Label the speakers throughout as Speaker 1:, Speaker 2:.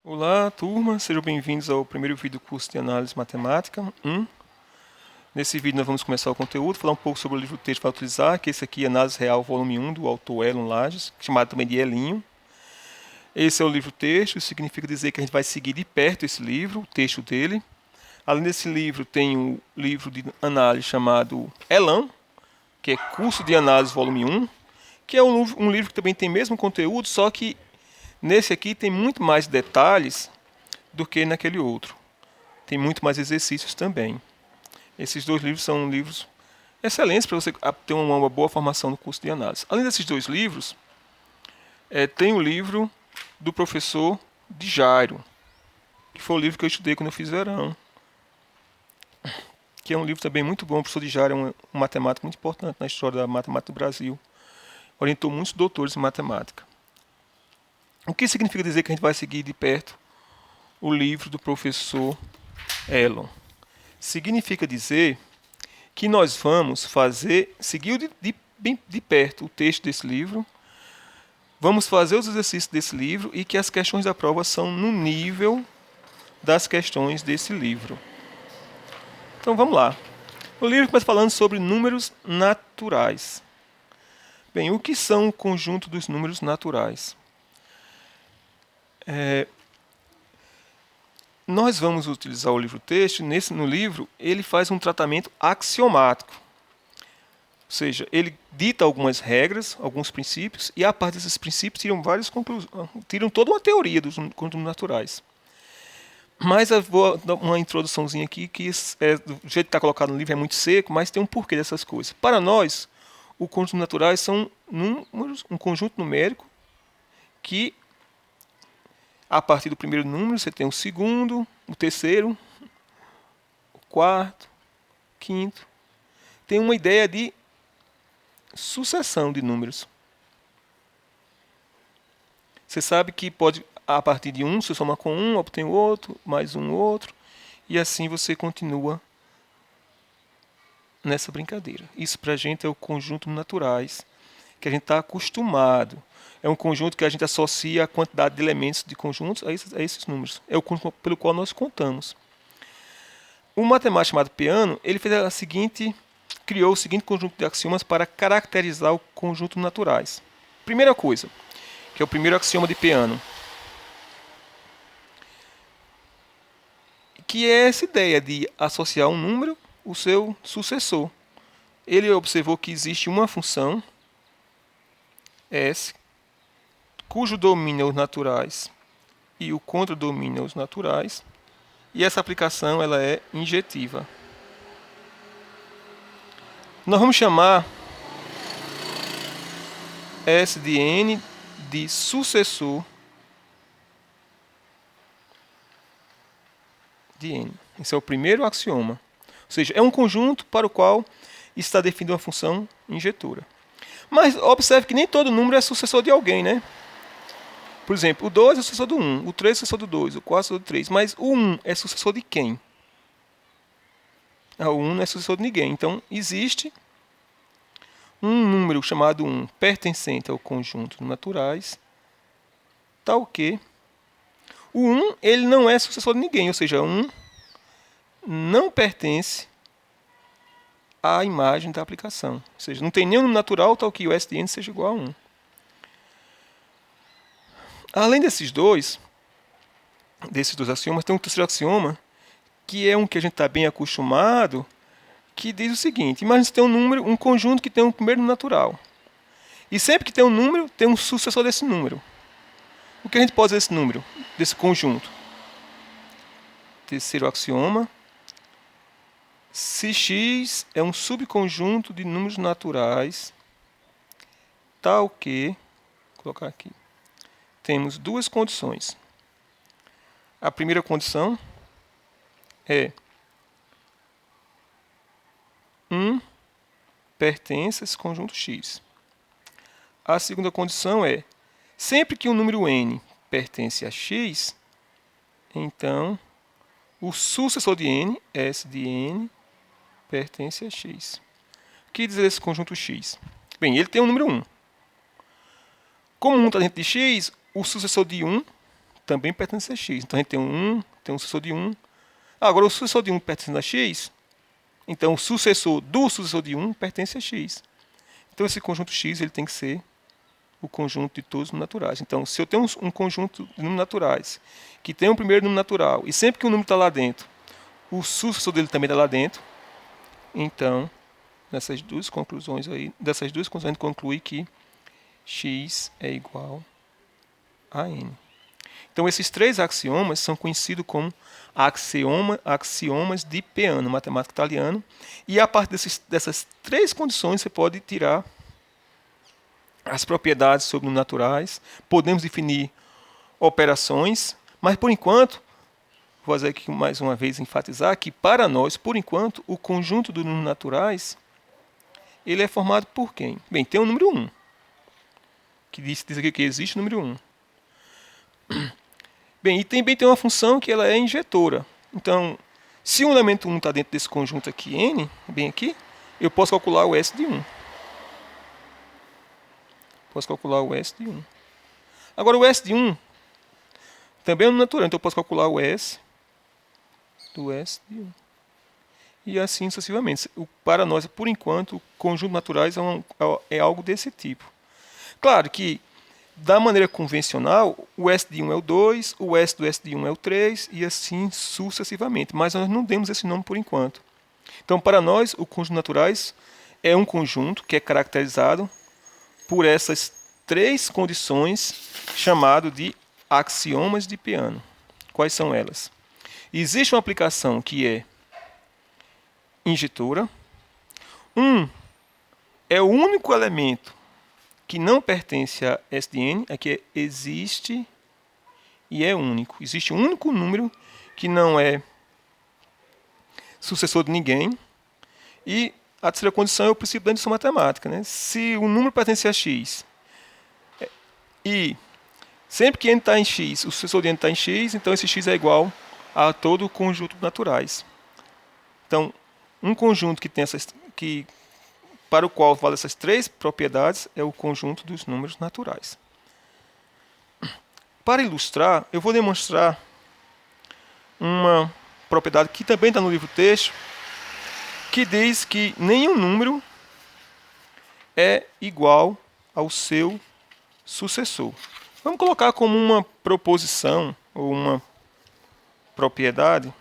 Speaker 1: Olá, turma, sejam bem-vindos ao primeiro vídeo do curso de Análise Matemática 1. Nesse vídeo nós vamos começar o conteúdo, falar um pouco sobre o livro texto para utilizar, que esse aqui é Análise Real, volume 1, do autor Elon Lages, chamado também de Elinho. Esse é o livro texto, isso significa dizer que a gente vai seguir de perto esse livro, o texto dele. Além desse livro, tem um livro de análise chamado Elan, que é Curso de Análise, volume 1, que é um livro que também tem o mesmo conteúdo, só que nesse aqui tem muito mais detalhes do que naquele outro. Tem muito mais exercícios também. Esses dois livros são livros excelentes para você ter uma boa formação no curso de análise. Além desses dois livros, tem o livro do professor de Jairo, que foi o livro que eu estudei quando eu fiz verão, que é um livro também muito bom. O professor de Jairo é um matemático muito importante na história da matemática do Brasil. Orientou muitos doutores em matemática. O que significa dizer que a gente vai seguir de perto o livro do professor Elon? Significa dizer que nós vamos seguir bem de perto o texto desse livro, vamos fazer os exercícios desse livro e que as questões da prova são no nível das questões desse livro. Então vamos lá. O livro começa falando sobre números naturais. Bem, o que são o conjunto dos números naturais? Nós vamos utilizar o livro-texto. No livro, ele faz um tratamento axiomático. Ou seja, ele dita algumas regras, alguns princípios, e a partir desses princípios tiram toda uma teoria dos conjuntos naturais. Mas eu vou dar uma introduçãozinha aqui, que do jeito que está colocado no livro é muito seco, mas tem um porquê dessas coisas. Para nós, os conjuntos naturais são números, um conjunto numérico que, a partir do primeiro número, você tem o segundo, o terceiro, o quarto, o quinto. Tem uma ideia de sucessão de números. Você sabe que pode, a partir de um, você soma com um, obtém o outro, mais um outro, e assim você continua nessa brincadeira. Isso para a gente é o conjunto naturais, que a gente está acostumado. É um conjunto que a gente associa a quantidade de elementos de conjuntos a esses números. É o conjunto pelo qual nós contamos. Um matemático chamado Peano, ele criou o seguinte conjunto de axiomas para caracterizar o conjunto naturais. Primeira coisa, que é o primeiro axioma de Peano, que é essa ideia de associar um número ao seu sucessor. Ele observou que existe uma função S, cujo domínio é os naturais e o contradomínio é os naturais, e essa aplicação ela é injetiva. Nós vamos chamar S de N de sucessor de N. Esse é o primeiro axioma. Ou seja, é um conjunto para o qual está definida uma função injetora. Mas observe que nem todo número é sucessor de alguém, né? Por exemplo, o 2 é sucessor do 1, o 3 é sucessor do 2, o 4 é sucessor do 3. Mas o 1 é sucessor de quem? O 1 não é sucessor de ninguém. Então, existe um número chamado 1 pertencente ao conjunto de naturais, tal que o 1 ele não é sucessor de ninguém, ou seja, 1 não pertence à imagem da aplicação. Ou seja, não tem nenhum número natural tal que o S de N seja igual a 1. Além desses dois axiomas, tem um terceiro axioma, que é um que a gente está bem acostumado, que diz o seguinte: imagine que você tem um conjunto que tem um primeiro natural. E sempre que tem um número, tem um sucessor desse número. O que a gente pode dizer desse número, desse conjunto? Terceiro axioma: se x é um subconjunto de números naturais, tal que, vou colocar aqui, temos duas condições. A primeira condição é 1 pertence a esse conjunto x. A segunda condição é, sempre que o número n pertence a x, então o sucessor de n, S de n, pertence a x. O que diz esse conjunto x? Bem, ele tem o número 1. Como 1 está dentro de x, o sucessor de 1 também pertence a x. Então a gente tem um 1, tem um sucessor de 1. Agora o sucessor de 1 pertence a x, então o sucessor do sucessor de 1 pertence a x. Então esse conjunto x ele tem que ser o conjunto de todos os números naturais. Então, se eu tenho um conjunto de números naturais que tem um primeiro número natural, e sempre que o número está lá dentro, o sucessor dele também está lá dentro, então, dessas duas conclusões, a gente conclui que x é igual a n. Então, esses três axiomas são conhecidos como axiomas de Peano, matemático italiano, e a partir dessas três condições você pode tirar as propriedades sobre números naturais, podemos definir operações, mas por enquanto, vou fazer aqui mais uma vez enfatizar que para nós, por enquanto, o conjunto dos números naturais ele é formado por quem? Bem, tem o número 1, que diz aqui que existe o número 1. Bem, e também tem uma função que ela é injetora. Então, se o elemento 1 está dentro desse conjunto aqui, n, bem aqui, eu posso calcular o S de 1. Posso calcular o S de 1. Agora, o S de 1 também é um natural, então eu posso calcular o S do S de 1. E assim sucessivamente. Para nós, por enquanto, o conjunto naturais é algo desse tipo. Claro que, da maneira convencional, o S de 1 é o 2, o S do S de 1 é o 3, e assim sucessivamente. Mas nós não demos esse nome por enquanto. Então, para nós, o conjunto naturais é um conjunto que é caracterizado por essas três condições chamado de axiomas de Peano. Quais são elas? Existe uma aplicação que é injetora. É o único elemento que não pertence a S de n, aqui é existe e é único. Existe um único número que não é sucessor de ninguém. E a terceira condição é o princípio da indução matemática, né? Se o número pertence a x e sempre que n está em x, o sucessor de n está em x, então esse x é igual a todo o conjunto de naturais. Então, um conjunto para o qual vale essas três propriedades é o conjunto dos números naturais. Para ilustrar, eu vou demonstrar uma propriedade que também está no livro texto, que diz que nenhum número é igual ao seu sucessor. Vamos colocar como uma proposição ou uma propriedade.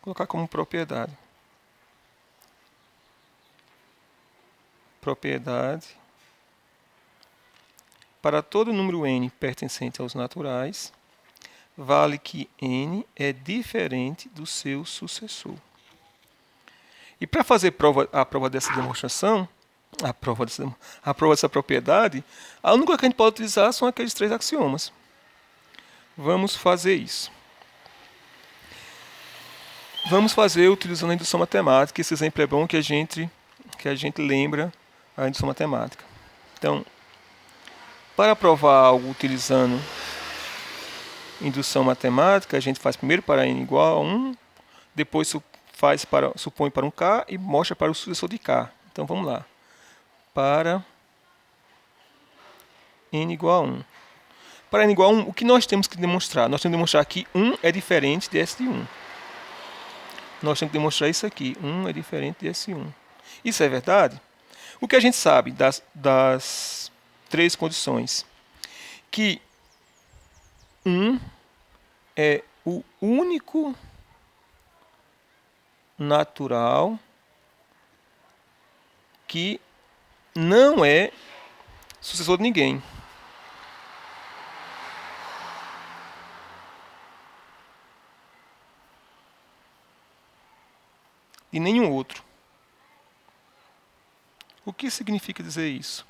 Speaker 1: Colocar como propriedade. Propriedade. Para todo número n pertencente aos naturais, vale que n é diferente do seu sucessor. E para fazer a prova dessa demonstração, a prova dessa propriedade, a única coisa que a gente pode utilizar são aqueles três axiomas. Vamos fazer isso. Vamos fazer utilizando a indução matemática. Esse exemplo é bom que a gente lembra a indução matemática. Então, para provar algo utilizando indução matemática, a gente faz primeiro para n igual a 1, depois supõe para um k e mostra para o sucessor de k. Então vamos lá. Para n igual a 1. Para n igual a 1, o que nós temos que demonstrar? Nós temos que demonstrar que 1 é diferente de S de 1. Nós temos que demonstrar isso aqui. 1 é diferente de S1. Isso é verdade? O que a gente sabe das três condições? Que 1 é o único natural que não é sucessor de ninguém. De nenhum outro. O que significa dizer isso?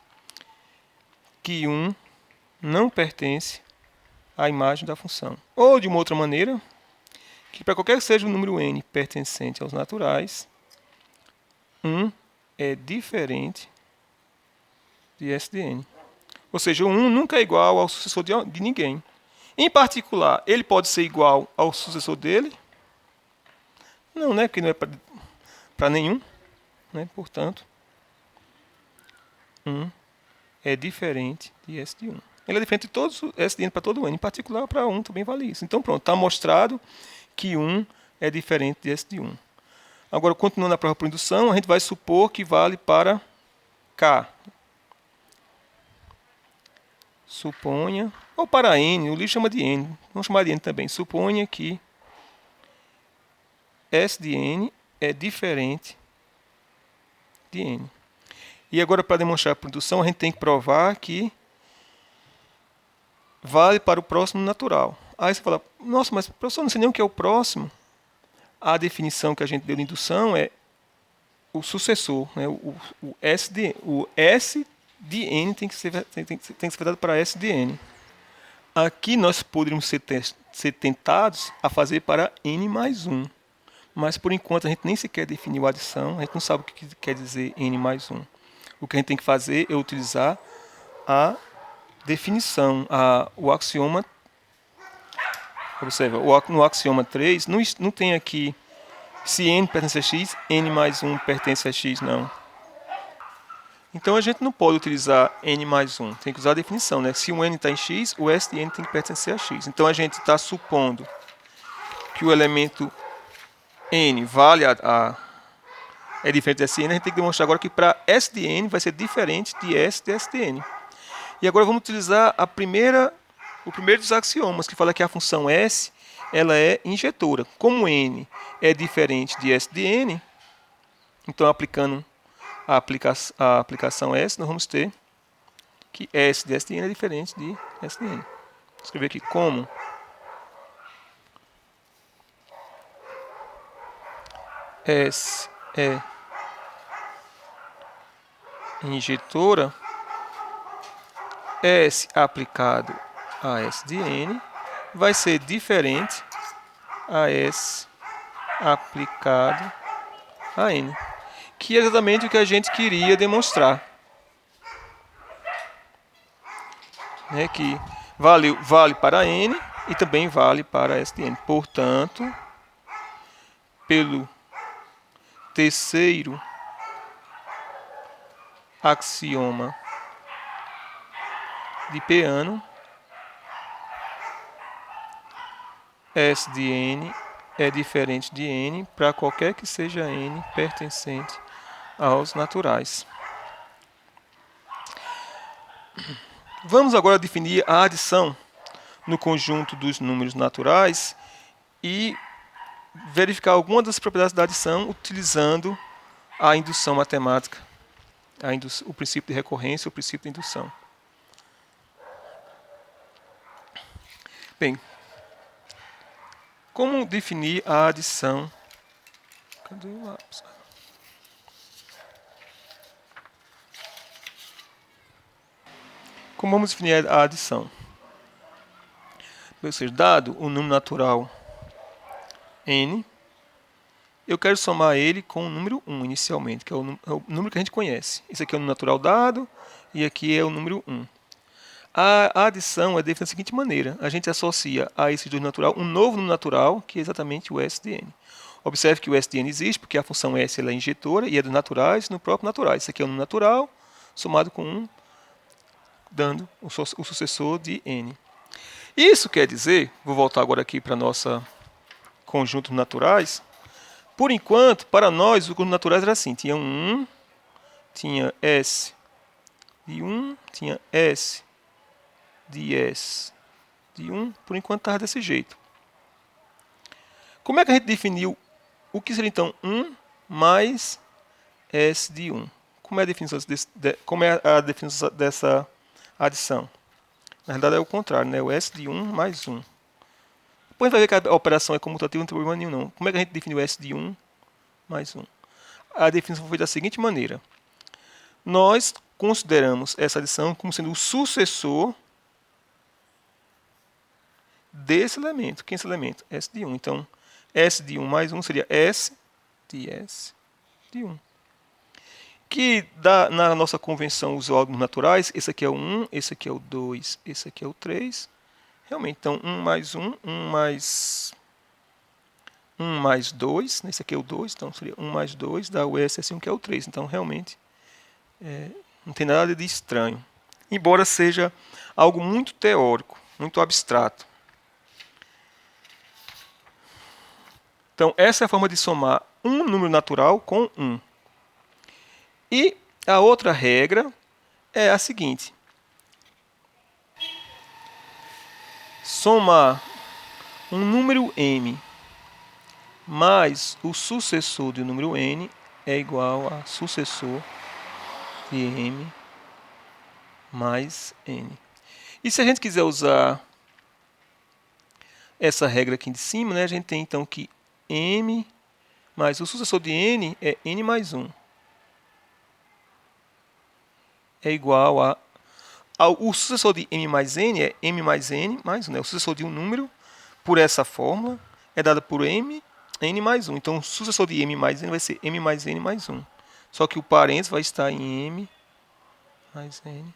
Speaker 1: Que 1 não pertence à imagem da função. Ou, de uma outra maneira, que para qualquer que seja o número n pertencente aos naturais, 1 é diferente de S de n. Ou seja, o 1 nunca é igual ao sucessor de ninguém. Em particular, ele pode ser igual ao sucessor dele? Não, né? Porque não é para nenhum. Né? Portanto, 1 é diferente de S de 1. Ele é diferente de todos S de n para todo n, em particular para 1 também vale isso. Então pronto, está mostrado que 1 é diferente de S de 1. Agora, continuando a prova por indução, a gente vai supor que vale para K. Suponha, ou para N, o livro chama de N, vamos chamar de N também. Suponha que S de N é diferente de N. E agora, para demonstrar a por indução, a gente tem que provar que vale para o próximo natural. Aí você fala, nossa, mas professor, não sei nem o que é o próximo. A definição que a gente deu de indução é o sucessor, né? o S de N tem que ser dado para S de N. Aqui nós poderíamos ser tentados a fazer para N mais 1. Mas por enquanto a gente nem sequer definiu a adição, a gente não sabe o que quer dizer N mais 1. O que a gente tem que fazer é utilizar a definição, o axioma. Observa, no axioma 3 não tem aqui se n pertence a x, n mais 1 pertence a x, não. Então a gente não pode utilizar n mais 1, tem que usar a definição, né? Se o n está em x, o S de n tem que pertencer a x. Então a gente está supondo que o elemento n vale é diferente de S de n, a gente tem que demonstrar agora que para S de n vai ser diferente de S de n. E agora vamos utilizar o primeiro dos axiomas, que fala que a função S ela é injetora. Como n é diferente de S de n, então aplicando a aplicação S, nós vamos ter que S de S de n é diferente de S de n. Vou escrever aqui como S é injetora, S aplicado a S de n vai ser diferente a S aplicado a n, que é exatamente o que a gente queria demonstrar. Né, que vale para n e também vale para S de n. Portanto, pelo terceiro axioma de Peano, S de n é diferente de n para qualquer que seja n pertencente aos naturais. Vamos agora definir a adição no conjunto dos números naturais e verificar algumas das propriedades da adição utilizando a indução matemática, o princípio de recorrência, o princípio de indução. Bem, como definir a adição? Cadê o lápis? Como vamos definir a adição? Ou seja, dado o número natural n, eu quero somar ele com o número 1 inicialmente, que é o número que a gente conhece. Esse aqui é o número natural dado e aqui é o número 1. A adição é definida da seguinte maneira. A gente associa a esse número natural um novo número natural, que é exatamente o S de n. Observe que o S de n existe porque a função S ela é injetora e é dos naturais no próprio natural. Esse aqui é o número natural somado com 1, dando o sucessor de n. Isso quer dizer, vou voltar agora aqui para nossa conjunto naturais. Por enquanto, para nós, os conjuntos naturais era assim: tinha 1, tinha S de 1, tinha S de S de 1. Por enquanto estava desse jeito. Como é que a gente definiu o que seria então 1 mais S de 1? Como é a definição dessa adição? Na verdade é o contrário, né? O S de 1 mais 1. Depois a gente vai ver que a operação é comutativa, não tem problema nenhum não. Como é que a gente definiu S de 1 mais 1? A definição foi da seguinte maneira. Nós consideramos essa adição como sendo o sucessor desse elemento. Quem é esse elemento? S de 1. Então, S de 1 mais 1 seria S de 1. Que na nossa convenção usual dos naturais, esse aqui é o 1, esse aqui é o 2, esse aqui é o 3. Realmente, então, 1 mais 1, 1 mais 2, esse aqui é o 2, então seria 1 mais 2, dá o S1 que é o 3. Então, realmente, Não tem nada de estranho. Embora seja algo muito teórico, muito abstrato. Então, essa é a forma de somar um número natural com 1. E a outra regra é a seguinte. Somar um número m mais o sucessor do número n é igual a sucessor de m mais n. E se a gente quiser usar essa regra aqui de cima, né, a gente tem então que m mais o sucessor de n é n mais 1. É igual a... O sucessor de m mais n é m mais n mais 1. Né? O sucessor de um número, por essa fórmula, é dado por n mais 1. Então, o sucessor de m mais n vai ser m mais n mais 1. Só que o parênteses vai estar em m mais n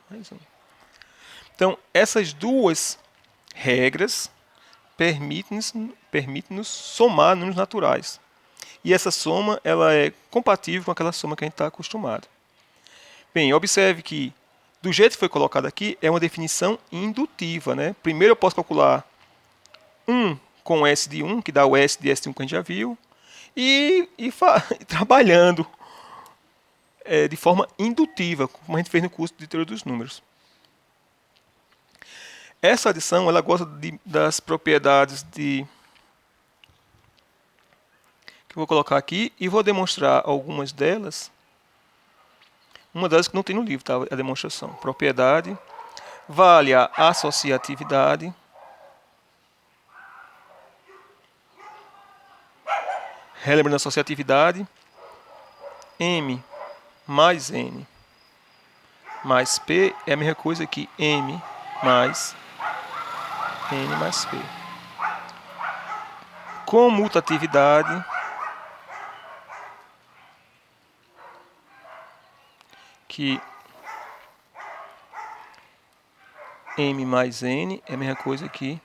Speaker 1: mais 1. Então, essas duas regras permitem-nos somar números naturais. E essa soma ela é compatível com aquela soma que a gente está acostumado. Bem, observe que, do jeito que foi colocado aqui, é uma definição indutiva. Né? Primeiro eu posso calcular 1 com S de 1, que dá o S de S de 1 que a gente já viu, e trabalhando de forma indutiva, como a gente fez no curso de Teoria dos Números. Essa adição ela gosta das propriedades que eu vou colocar aqui e vou demonstrar algumas delas. Uma delas que não tem no livro, tá? A demonstração. Propriedade, vale a associatividade, relembrando a associatividade, m mais n mais p é a mesma coisa que m mais n mais p. Comutatividade, que m mais n é a mesma coisa que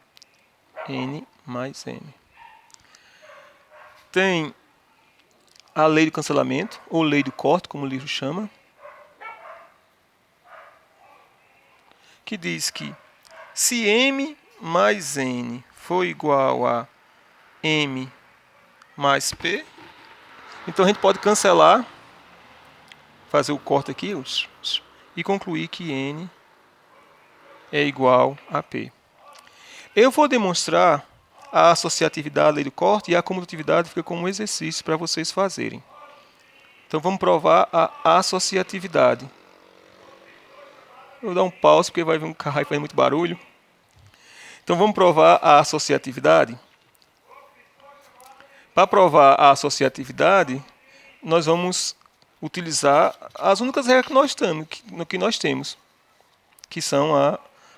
Speaker 1: n mais n. Tem a lei do cancelamento, ou lei do corte, como o livro chama, que diz que se m mais n for igual a m mais p, então a gente pode cancelar, fazer o corte aqui e concluir que n é igual a p. Eu vou demonstrar a associatividade, a lei do corte, e a comutatividade fica como um exercício para vocês fazerem. Então vamos provar a associatividade. Eu vou dar um pause porque vai vir um carro e faz muito barulho. Então vamos provar a associatividade. Para provar a associatividade, nós vamos utilizar as únicas regras que nós temos, que são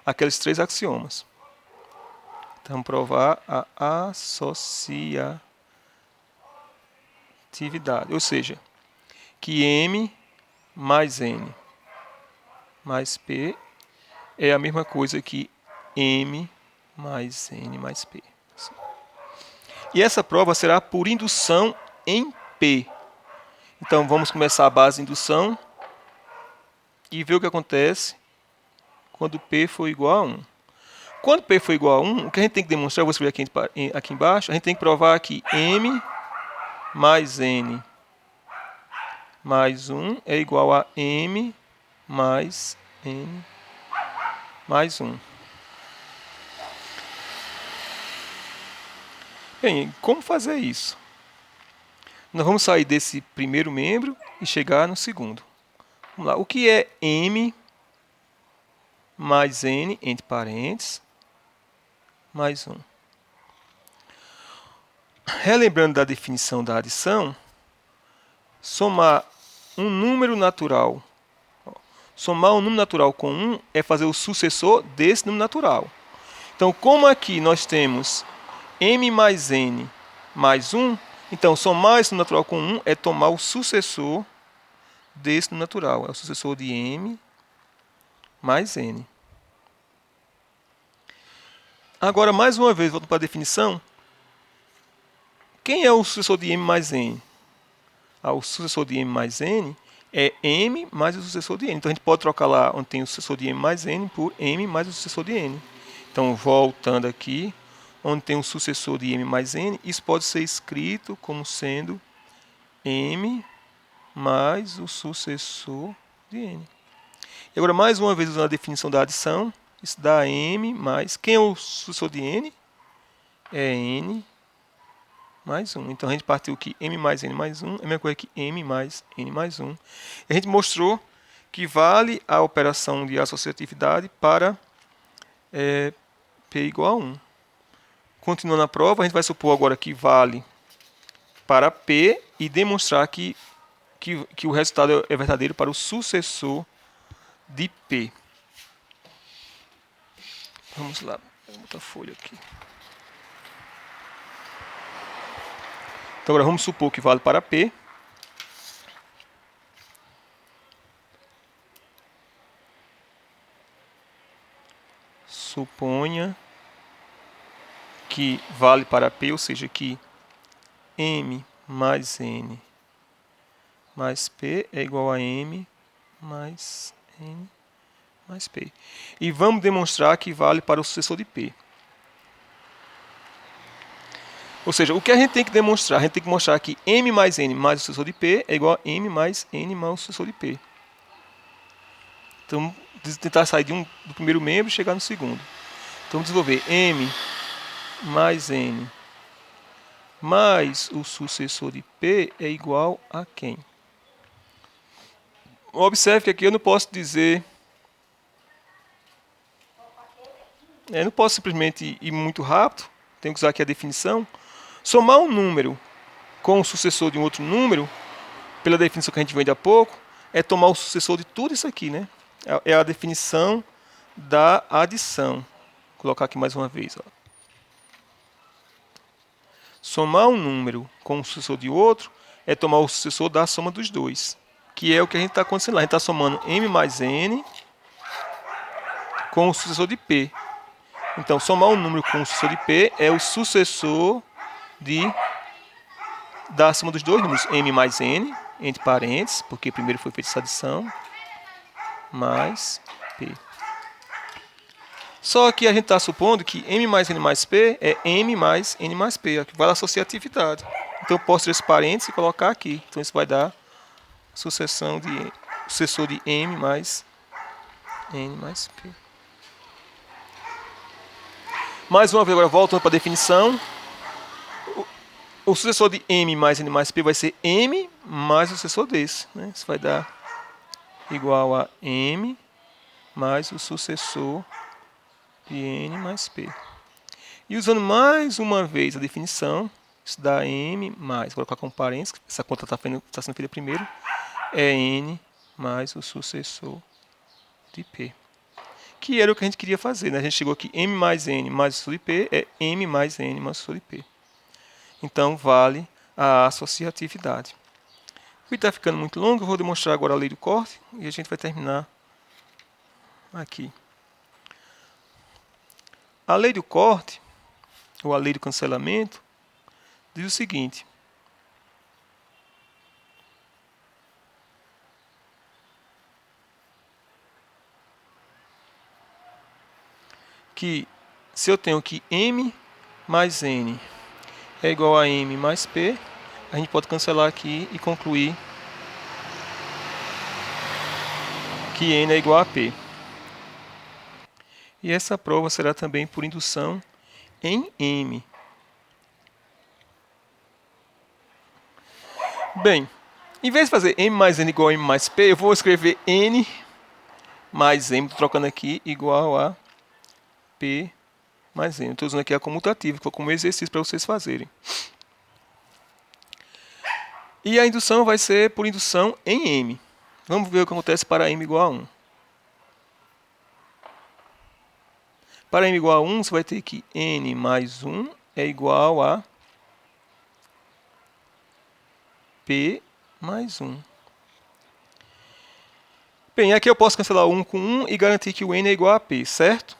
Speaker 1: aqueles 3 axiomas. Então, provar a associatividade, ou seja, que m mais n mais p é a mesma coisa que m mais n mais p. E essa prova será por indução em P. Então, vamos começar a base de indução e ver o que acontece quando P for igual a 1. Quando P for igual a 1, o que a gente tem que demonstrar, eu vou escrever aqui embaixo, a gente tem que provar que m mais n mais 1 é igual a m mais n mais 1. Bem, como fazer isso? Nós vamos sair desse primeiro membro e chegar no segundo. Vamos lá. O que é m mais n, entre parênteses, mais 1? Relembrando da definição da adição, somar um número natural. Somar um número natural com 1 é fazer o sucessor desse número natural. Então, como aqui nós temos m mais n mais 1, então somar esse número natural com 1 é tomar o sucessor desse número natural. É o sucessor de m mais n. Agora, mais uma vez, voltando para a definição. Quem é o sucessor de m mais n? O sucessor de m mais n é m mais o sucessor de n. Então a gente pode trocar lá onde tem o sucessor de m mais n por m mais o sucessor de n. Então voltando aqui, onde tem o sucessor de m mais n, isso pode ser escrito como sendo m mais o sucessor de n. E agora, mais uma vez, usando a definição da adição, isso dá m mais... Quem é o sucessor de n? É n mais 1. Então, a gente partiu que m mais n mais 1 é a mesma coisa que m mais n mais 1. E a gente mostrou que vale a operação de associatividade para p igual a 1. Continuando a prova, a gente vai supor agora que vale para p e demonstrar que o resultado é verdadeiro para o sucessor de P. Vamos lá, vou botar a folha aqui. Então agora vamos supor que vale para P. Suponha que vale para P, ou seja, que M mais N mais P é igual a M mais N mais P. E vamos demonstrar que vale para o sucessor de P. Ou seja, o que a gente tem que demonstrar? A gente tem que mostrar que M mais N mais o sucessor de P é igual a M mais N mais o sucessor de P. Então, vamos tentar sair do primeiro membro e chegar no segundo. Então, vamos desenvolver M mais N mais o sucessor de P é igual a quem? Observe que aqui eu não posso dizer... Eu não posso simplesmente ir muito rápido. Tenho que usar aqui a definição. Somar um número com o sucessor de um outro número, pela definição que a gente viu ainda há pouco, é tomar o sucessor de tudo isso aqui, né? É a definição da adição. Vou colocar aqui mais uma vez. Ó. Somar um número com o sucessor de outro é tomar o sucessor da soma dos dois, que é o que a gente está acontecendo lá. A gente está somando m mais n com o sucessor de p. Então, somar um número com o sucessor de p é o sucessor da soma dos dois números, m mais n, entre parênteses, porque primeiro foi feita essa adição, mais p. Só que a gente está supondo que m mais n mais p é m mais n mais p, que vale a associatividade. Então, eu posso tirar esse parênteses e colocar aqui. Então, isso vai dar sucessor de m mais n mais p. Mais uma vez, agora voltando para a definição. O sucessor de m mais n mais p vai ser m mais o sucessor desse. Né? Isso vai dar igual a m mais o sucessor de n mais p. E usando mais uma vez a definição, isso dá m mais, vou colocar como parênteses, essa conta está sendo feita primeiro, é n mais o sucessor de p. Que era o que a gente queria fazer. Né? A gente chegou aqui, m mais n mais o sucessor de p é m mais n mais o sucessor de p. Então, vale a associatividade. O vídeo está ficando muito longo, eu vou demonstrar agora a lei do corte e a gente vai terminar aqui. A lei do corte, ou a lei do cancelamento, diz o seguinte. Que se eu tenho que m mais n é igual a m mais p, a gente pode cancelar aqui e concluir que n é igual a p. E essa prova será também por indução em m. Bem, em vez de fazer m mais n igual a m mais p, eu vou escrever n mais m, trocando aqui, igual a p mais n. Estou usando aqui a comutativa, que foi como exercício para vocês fazerem. E a indução vai ser por indução em m. Vamos ver o que acontece para m igual a 1. Para m igual a 1, você vai ter que n mais 1 é igual a p mais 1. Bem, aqui eu posso cancelar 1 com 1 e garantir que o n é igual a p, certo?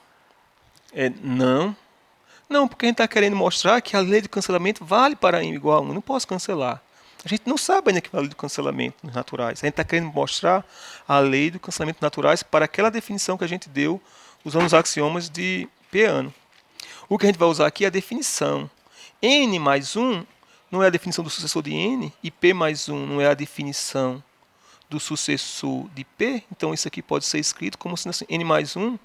Speaker 1: Não. Não, porque a gente está querendo mostrar que a lei de cancelamento vale para m igual a 1. Eu não posso cancelar. A gente não sabe ainda que é a lei do cancelamento nos naturais. A gente está querendo mostrar a lei do cancelamento naturais para aquela definição que a gente deu usando os axiomas de Peano. O que a gente vai usar aqui é a definição. N mais 1 não é a definição do sucessor de N e P mais 1 não é a definição do sucessor de P. Então isso aqui pode ser escrito como se N mais 1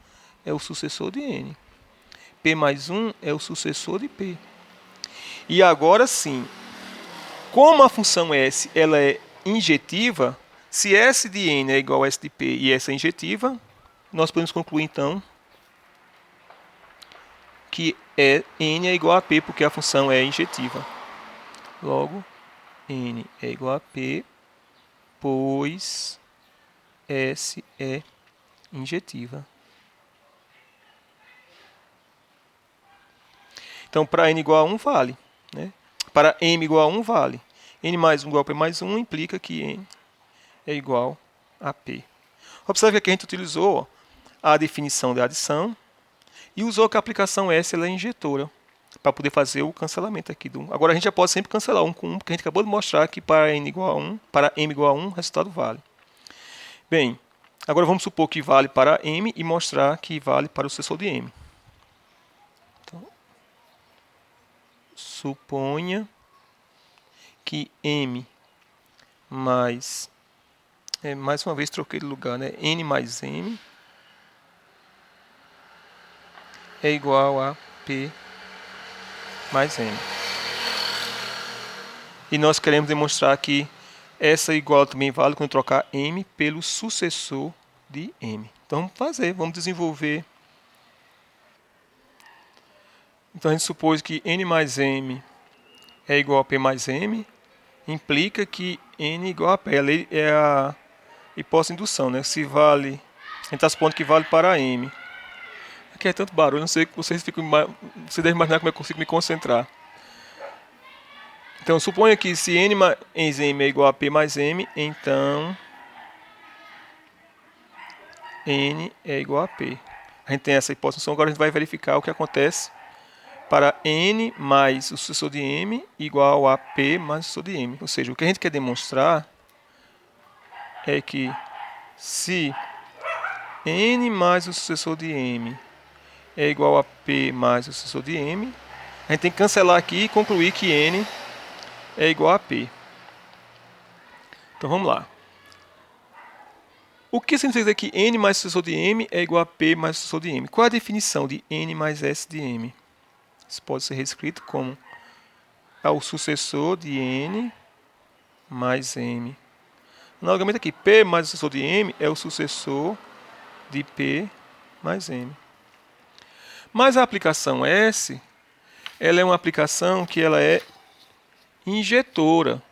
Speaker 1: é o sucessor de N. P mais 1 é o sucessor de P. E agora sim, como a função S ela é injetiva, se S de N é igual a S de P e S é injetiva, nós podemos concluir então que N é igual a P porque a função é injetiva. Logo, N é igual a P, pois S é injetiva. Então, para N igual a 1 vale. Né? Para M igual a 1 vale. N mais 1 igual a P mais 1 implica que N é igual a P. Observe que aqui a gente utilizou a definição de adição e usou que a aplicação S ela é injetora para poder fazer o cancelamento aqui do 1. Agora a gente já pode sempre cancelar 1 com 1, porque a gente acabou de mostrar que para N igual a 1, para M igual a 1, o resultado vale. Bem, agora vamos supor que vale para M e mostrar que vale para o sucessor de M. Então, suponha que M mais... mais uma vez troquei de lugar, né? N mais M é igual a P mais M. E nós queremos demonstrar que essa igual também vale quando trocar M pelo sucessor de M. Então vamos fazer, vamos desenvolver. Então a gente supôs que N mais M é igual a P mais M, implica que N é igual a P. É a hipótese de indução, né? Se vale, a gente está supondo que vale para M. Aqui é tanto barulho, não sei que vocês devem imaginar como eu consigo me concentrar. Então, suponha que se N mais M é igual a P mais M, então N é igual a P. A gente tem essa hipótese, agora a gente vai verificar o que acontece para N mais o sucessor de M igual a P mais o sucessor de M. Ou seja, o que a gente quer demonstrar é que se N mais o sucessor de M é igual a P mais o sucessor de M, a gente tem que cancelar aqui e concluir que N é igual a P. Então vamos lá. O que significa dizer que N mais o sucessor de M é igual a P mais o sucessor de M? Qual é a definição de N mais S de M? Isso pode ser reescrito como o sucessor de N mais M. Analogamente aqui, P mais o sucessor de M é o sucessor de P mais M. Mas a aplicação S, ela é uma aplicação que ela é injetora.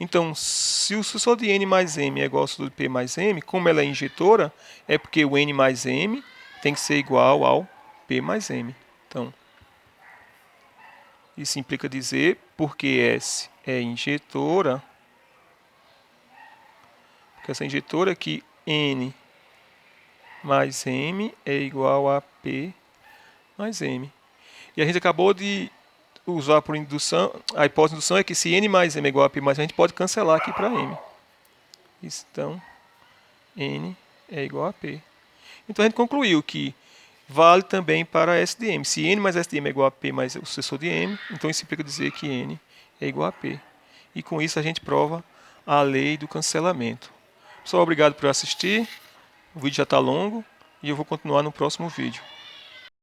Speaker 1: Então, se o sucessor de N mais M é igual ao sucessor de P mais M, como ela é injetora, é porque o N mais M tem que ser igual ao P mais M. Então, isso implica dizer, porque S é injetora, porque essa injetora é que N mais M é igual a P mais M. E a gente acabou de usar por indução, a hipótese de indução é que se N mais M é igual a P mais M, a gente pode cancelar aqui para M. Então, N é igual a P. Então a gente concluiu que vale também para S de M. Se N mais S de M é igual a P mais o sucessor de M, então isso implica dizer que N é igual a P. E com isso a gente prova a lei do cancelamento. Pessoal, obrigado por assistir. O vídeo já está longo e eu vou continuar no próximo vídeo.